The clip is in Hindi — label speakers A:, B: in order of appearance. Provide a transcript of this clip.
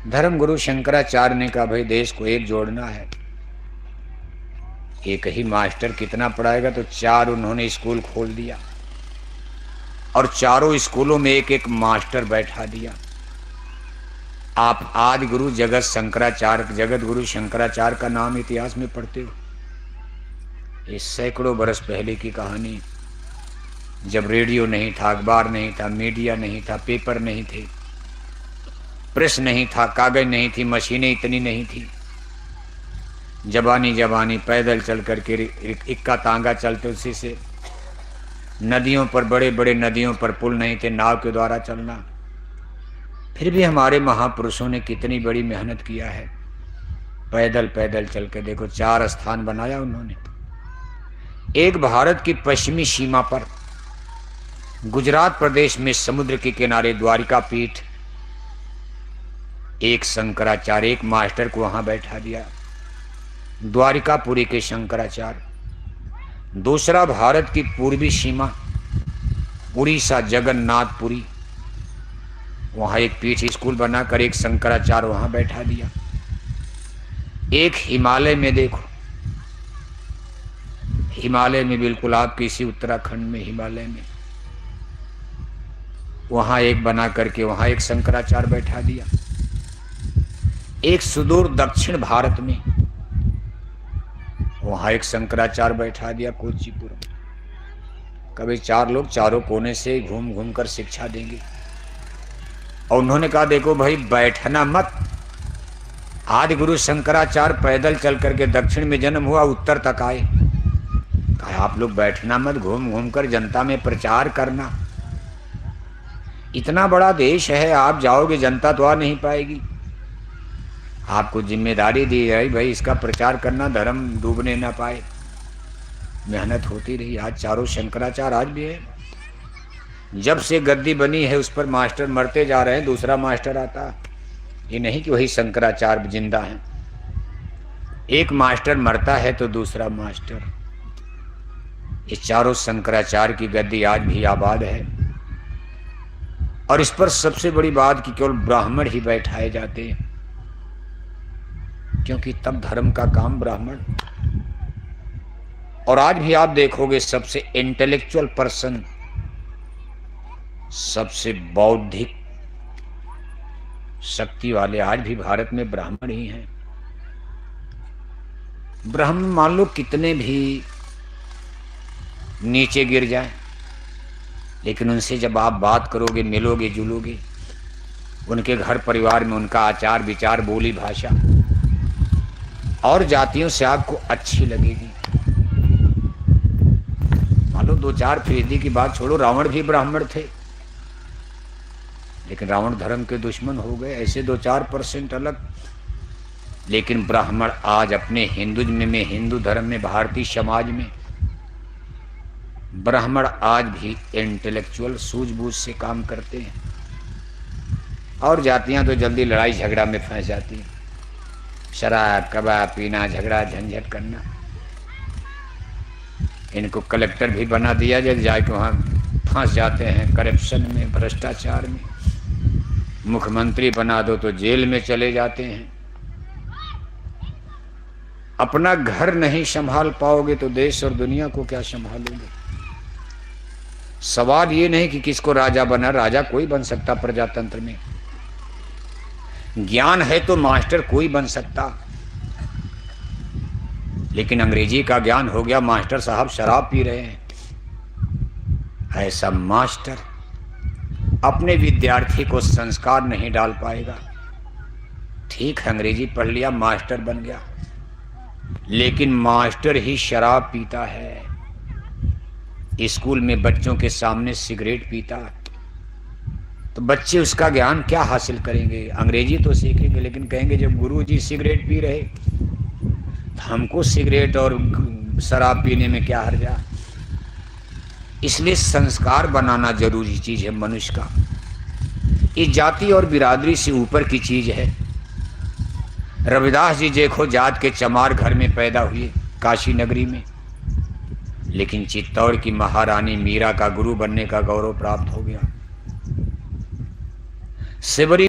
A: धर्मगुरु शंकराचार्य ने कहा भाई देश को एक जोड़ना है। एक ही मास्टर कितना पढ़ाएगा, तो 4 उन्होंने स्कूल खोल दिया और चारों स्कूलों में एक एक मास्टर बैठा दिया। आप आदि गुरु जगत गुरु शंकराचार्य का नाम इतिहास में पढ़ते हो। ये सैकड़ों बरस पहले की कहानी, जब रेडियो नहीं था, अखबार नहीं था, मीडिया नहीं था, पेपर नहीं थे, प्रेस नहीं था, कागज नहीं थी, मशीनें इतनी नहीं थी। जबानी पैदल चल करके इक्का तांगा चलते, उसी से नदियों पर, बड़े बड़े नदियों पर पुल नहीं थे, नाव के द्वारा चलना। फिर भी हमारे महापुरुषों ने कितनी बड़ी मेहनत किया है। पैदल पैदल चल के देखो 4 स्थान बनाया उन्होंने। एक भारत की पश्चिमी सीमा पर गुजरात प्रदेश में समुद्र के किनारे द्वारिका पीठ, एक शंकराचार्य, एक मास्टर को वहां बैठा दिया, द्वारिकापुरी के शंकराचार्य। दूसरा भारत की पूर्वी सीमा उड़ीसा जगन्नाथपुरी, वहां एक पीठ स्कूल बनाकर एक शंकराचार्य वहां बैठा दिया। एक हिमालय में देखो, हिमालय में बिल्कुल आपके इसी उत्तराखंड में हिमालय में, वहां एक बना करके वहां एक शंकराचार्य बैठा दिया। एक सुदूर दक्षिण भारत में वहां एक शंकराचार्य बैठा दिया, कोच्चिपुरम। कभी 4 लोग चारों कोने से घूम घूम कर शिक्षा देंगे। और उन्होंने कहा देखो भाई बैठना मत। आदि गुरु शंकराचार्य पैदल चल करके दक्षिण में जन्म हुआ, उत्तर तक आए। कहा आप लोग बैठना मत, घूम घूम कर जनता में प्रचार करना। इतना बड़ा देश है, आप जाओगे जनता तो आ नहीं पाएगी। आपको जिम्मेदारी दी है भाई इसका प्रचार करना, धर्म डूबने ना पाए। मेहनत होती रही। आज चारों शंकराचार्य आज भी है। जब से गद्दी बनी है उस पर मास्टर मरते जा रहे हैं, दूसरा मास्टर आता। ये नहीं कि वही शंकराचार्य जिंदा है। एक मास्टर मरता है तो दूसरा मास्टर। ये चारों शंकराचार्य की गद्दी आज भी आबाद है। और इस पर सबसे बड़ी बात कि केवल ब्राह्मण ही बैठाए जाते हैं, क्योंकि तब धर्म का काम ब्राह्मण। और आज भी आप देखोगे सबसे इंटेलेक्चुअल पर्सन, सबसे बौद्धिक शक्ति वाले आज भी भारत में ब्राह्मण ही हैं। ब्राह्मण मान लो कितने भी नीचे गिर जाएं, लेकिन उनसे जब आप बात करोगे, मिलोगे, जुलोगे, उनके घर परिवार में उनका आचार विचार, बोली भाषा और जातियों से आपको अच्छी लगेगी। मान लो 2-4% की बात छोड़ो, रावण भी ब्राह्मण थे, लेकिन रावण धर्म के दुश्मन हो गए। ऐसे 2-4% अलग, लेकिन ब्राह्मण आज अपने हिंदुज्म में, हिंदू धर्म में, भारतीय समाज में ब्राह्मण आज भी इंटेलेक्चुअल सूझबूझ से काम करते हैं। और जातियां तो जल्दी लड़ाई झगड़ा में फंस जाती हैं। शराब कबाब पीना, झगड़ा झंझट करना। इनको कलेक्टर भी बना दिया जाए, जाके वहाँ फंस जाते हैं करप्शन में, भ्रष्टाचार में। मुख्यमंत्री बना दो तो जेल में चले जाते हैं। अपना घर नहीं संभाल पाओगे तो देश और दुनिया को क्या संभालोगे। सवाल ये नहीं कि किसको राजा बना, राजा कोई बन सकता प्रजातंत्र में। ज्ञान है तो मास्टर कोई बन सकता, लेकिन अंग्रेजी का ज्ञान हो गया, मास्टर साहब शराब पी रहे हैं। ऐसा मास्टर अपने विद्यार्थी को संस्कार नहीं डाल पाएगा। ठीक है, अंग्रेजी पढ़ लिया, मास्टर बन गया, लेकिन मास्टर ही शराब पीता है, स्कूल में बच्चों के सामने सिगरेट पीता, तो बच्चे उसका ज्ञान क्या हासिल करेंगे। अंग्रेजी तो सीखेंगे, लेकिन कहेंगे जब गुरुजी सिगरेट पी रहे तो हमको सिगरेट और शराब पीने में क्या हर्जा। इसलिए संस्कार बनाना जरूरी चीज है मनुष्य का। ये जाति और बिरादरी से ऊपर की चीज है। रविदास जी देखो जात के चमार घर में पैदा हुए काशी नगरी में, लेकिन चित्तौड़ की महारानी मीरा का गुरु बनने का गौरव प्राप्त हो गया। सिबरी